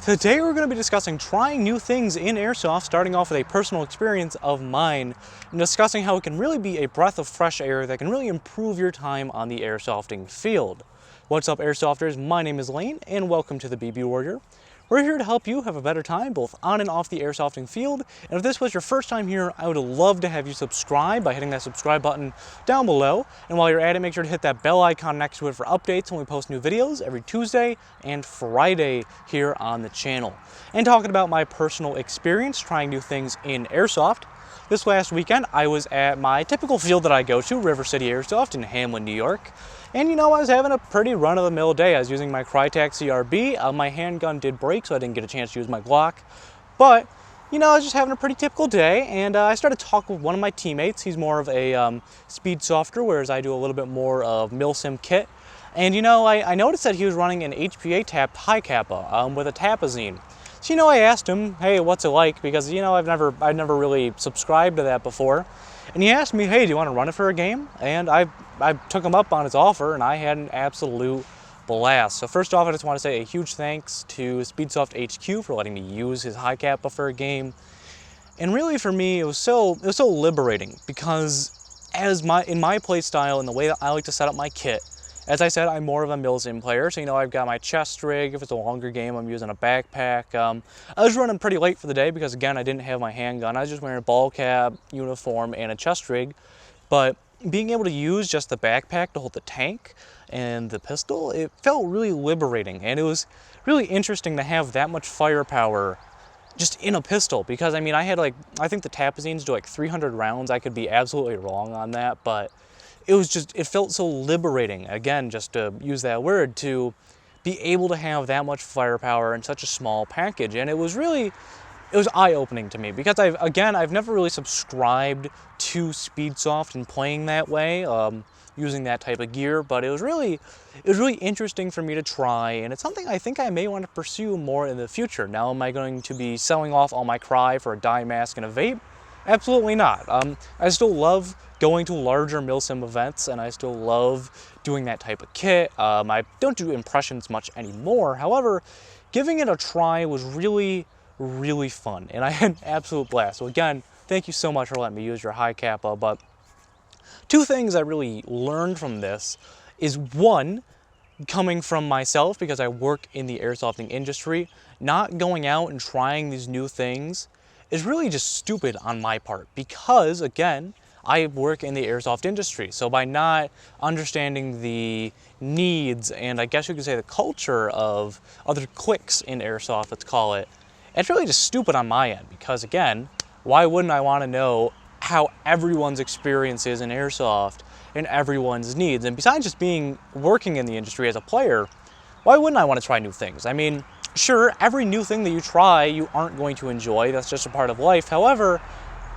Today we're going to be discussing trying new things in Airsoft, starting off with a personal experience of mine, and discussing how it can really be a breath of fresh air that can really improve your time on the airsofting field. What's up, Airsofters? My name is Lane, and welcome to the BB Warrior. We're here to help you have a better time both on and off the airsofting field, and if this was your first time here, I would love to have you subscribe by hitting that subscribe button down below, and while you're at it, make sure to hit that bell icon next to it for updates when we post new videos every Tuesday and Friday here on the channel. And talking about my personal experience trying new things in Airsoft, this last weekend I was at my typical field that I go to, River City Airsoft in Hamlin, New York. And you know, I was having a pretty run-of-the-mill day. I was using my Crytac CRB. My handgun did break, so I didn't get a chance to use my Glock. But, you know, I was just having a pretty typical day, and I started talking with one of my teammates. He's more of a speed softer, whereas I do a little bit more of milsim kit. And, you know, I noticed that he was running an HPA-tapped high kappa with a tapazine. So, you know, I asked him, hey, what's it like? Because, you know, I've never really subscribed to that before. And he asked me, hey, do you want to run it for a game? And I took him up on his offer, and I had an absolute blast. So first off, I just want to say a huge thanks to Speedsoft HQ for letting me use his high kappa for a game. And really for me, it was so liberating because in my play style and the way that I like to set up my kit, as I said, I'm more of a milsim player, so you know, I've got my chest rig. If it's a longer game, I'm using a backpack. I was running pretty late for the day because, again, I didn't have my handgun. I was just wearing a ball cap, uniform, and a chest rig. But being able to use just the backpack to hold the tank and the pistol, it felt really liberating. And it was really interesting to have that much firepower just in a pistol. Because, I mean, I think the tapazines do like 300 rounds. I could be absolutely wrong on that, but it felt so liberating, again, just to use that word, to be able to have that much firepower in such a small package. And it was eye-opening to me because I've never really subscribed to Speedsoft and playing that way, using that type of gear, but it was really interesting for me to try, and it's something I think I may want to pursue more in the future. Now, am I going to be selling off all my cry for a dye mask and a vape? Absolutely not. I still love going to larger milsim events, and I still love doing that type of kit. I don't do impressions much anymore. However, giving it a try was really fun, and I had an absolute blast. So again, thank you so much for letting me use your high kappa. But two things I really learned from this is, one, coming from myself because I work in the airsofting industry, not going out and trying these new things is really just stupid on my part because, again, I work in the airsoft industry. So by not understanding the needs and I guess you could say the culture of other cliques in airsoft, let's call it, it's really just stupid on my end because, again, why wouldn't I want to know how everyone's experience is in airsoft and everyone's needs? And besides just working in the industry as a player, why wouldn't I want to try new things? I mean, sure, every new thing that you try, you aren't going to enjoy. That's just a part of life. However,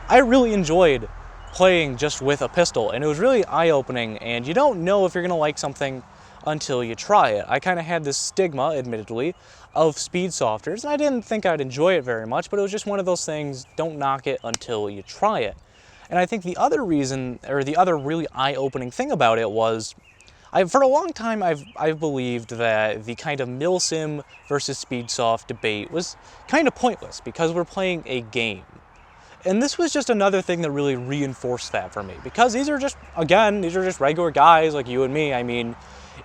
I really enjoyed playing just with a pistol, and it was really eye-opening, and you don't know if you're going to like something until you try it. I kind of had this stigma, admittedly, of speed softers, and I didn't think I'd enjoy it very much, but it was just one of those things, don't knock it until you try it. And I think the other reason, or the other really eye-opening thing about it was, for a long time, I've believed that the kind of milsim versus speedsoft debate was kind of pointless because we're playing a game. And this was just another thing that really reinforced that for me because these are just regular guys like you and me. I mean,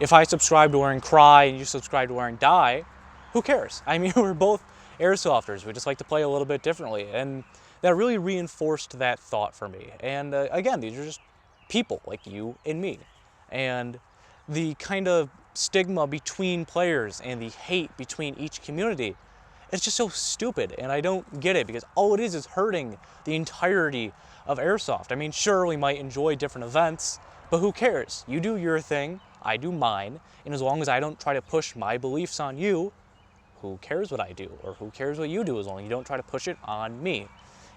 if I subscribe to wearing cry and you subscribe to wearing dye, who cares? I mean, we're both airsofters. We just like to play a little bit differently. And that really reinforced that thought for me. And again, these are just people like you and me. And the kind of stigma between players and the hate between each community, it's just so stupid, and I don't get it because all it is hurting the entirety of airsoft. I mean, sure, we might enjoy different events, but who cares? You do your thing, I do mine, and as long as I don't try to push my beliefs on you, who cares what I do, or who cares what you do as long as you don't try to push it on me.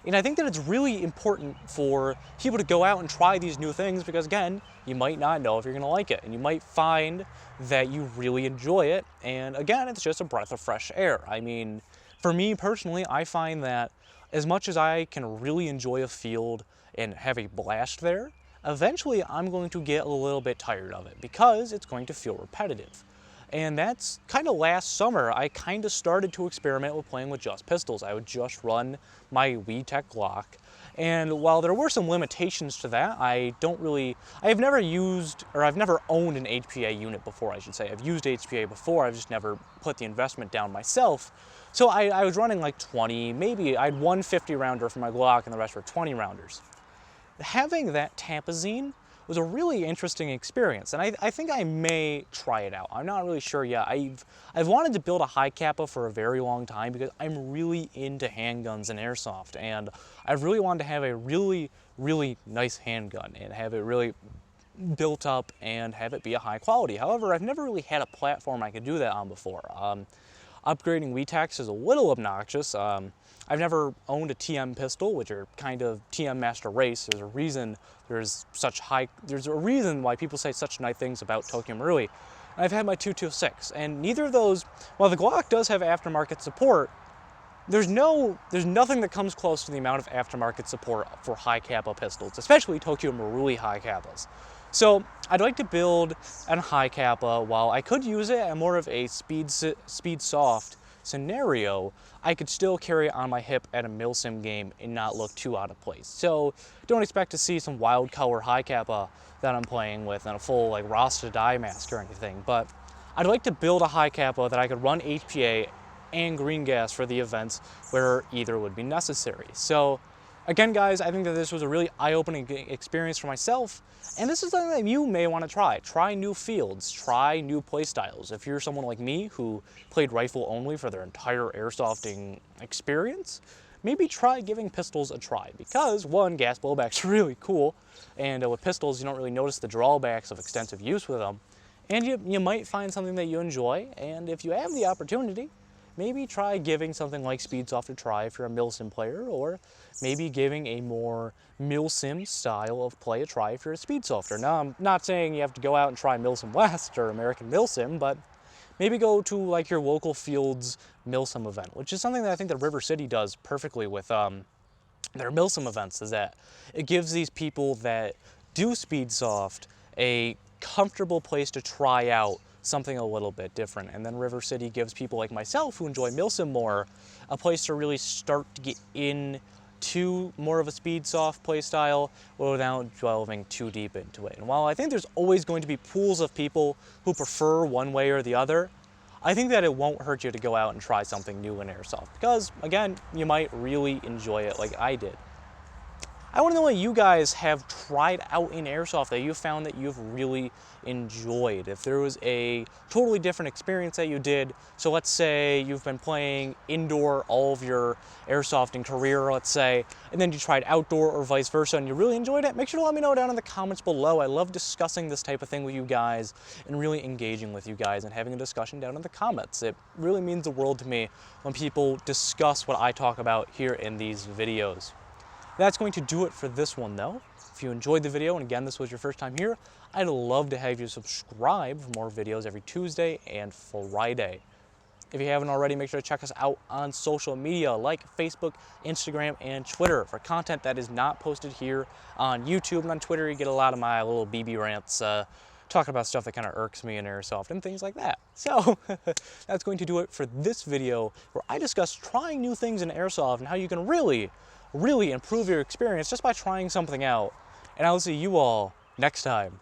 And I think that it's really important for people to go out and try these new things because, again, you might not know if you're going to like it. And you might find that you really enjoy it. And again, it's just a breath of fresh air. I mean, for me personally, I find that as much as I can really enjoy a field and have a blast there, eventually I'm going to get a little bit tired of it because it's going to feel repetitive. And that's kind of last summer, I kind of started to experiment with playing with just pistols. I would just run my WeTech Glock. And while there were some limitations to that, I've never used, or I've never owned an HPA unit before, I should say. I've used HPA before, I've just never put the investment down myself. So I was running like 20, maybe I had one 50 rounder for my Glock and the rest were 20 rounders. Having that Tampazine was a really interesting experience, and I think I may try it out. I'm not really sure yet. I've wanted to build a high kappa for a very long time because I'm really into handguns and airsoft, and I've really wanted to have a really, really nice handgun and have it really built up and have it be a high quality. However, I've never really had a platform I could do that on before. Upgrading WeTechs is a little obnoxious. I've never owned a TM pistol, which are kind of TM Master Race. There's a reason why people say such nice things about Tokyo Marui. And I've had my 226, and neither of those, while the Glock does have aftermarket support, there's nothing that comes close to the amount of aftermarket support for high kappa pistols, especially Tokyo Marui high kappas. So I'd like to build a high kappa. While I could use it at more of a speed soft scenario, I could still carry it on my hip at a milsim game and not look too out of place. So don't expect to see some wild color high kappa that I'm playing with and a full like Rasta dye mask or anything. But I'd like to build a high kappa that I could run HPA and green gas for the events where either would be necessary. So again, guys, I think that this was a really eye-opening experience for myself, and this is something that you may want to try. Try new fields, try new play styles. If you're someone like me who played rifle only for their entire airsofting experience, maybe try giving pistols a try, because one, gas blowback's really cool, and with pistols you don't really notice the drawbacks of extensive use with them, and you might find something that you enjoy, and if you have the opportunity, maybe try giving something like Speedsoft a try if you're a milsim player, or maybe giving a more milsim style of play a try if you're a Speedsofter. Now, I'm not saying you have to go out and try Milsim West or American Milsim, but maybe go to like your local field's milsim event, which is something that I think that River City does perfectly with their milsim events, is that it gives these people that do Speedsoft a comfortable place to try out something a little bit different. And then River City gives people like myself who enjoy milsim more a place to really start to get into more of a Speedsoft play style without delving too deep into it. And while I think there's always going to be pools of people who prefer one way or the other, I think that it won't hurt you to go out and try something new in airsoft, because again, you might really enjoy it like I did. I want to know what you guys have tried out in airsoft that you found that you've really enjoyed. If there was a totally different experience that you did, so let's say you've been playing indoor all of your airsofting career, let's say, and then you tried outdoor or vice versa and you really enjoyed it, make sure to let me know down in the comments below. I love discussing this type of thing with you guys and really engaging with you guys and having a discussion down in the comments. It really means the world to me when people discuss what I talk about here in these videos. That's going to do it for this one though. If you enjoyed the video, and again, this was your first time here, I'd love to have you subscribe for more videos every Tuesday and Friday. If you haven't already, make sure to check us out on social media like Facebook, Instagram, and Twitter for content that is not posted here on YouTube. And on Twitter, you get a lot of my little BB rants talking about stuff that kind of irks me in airsoft and things like that. So that's going to do it for this video where I discuss trying new things in airsoft and how you can really improve your experience just by trying something out. And I'll see you all next time.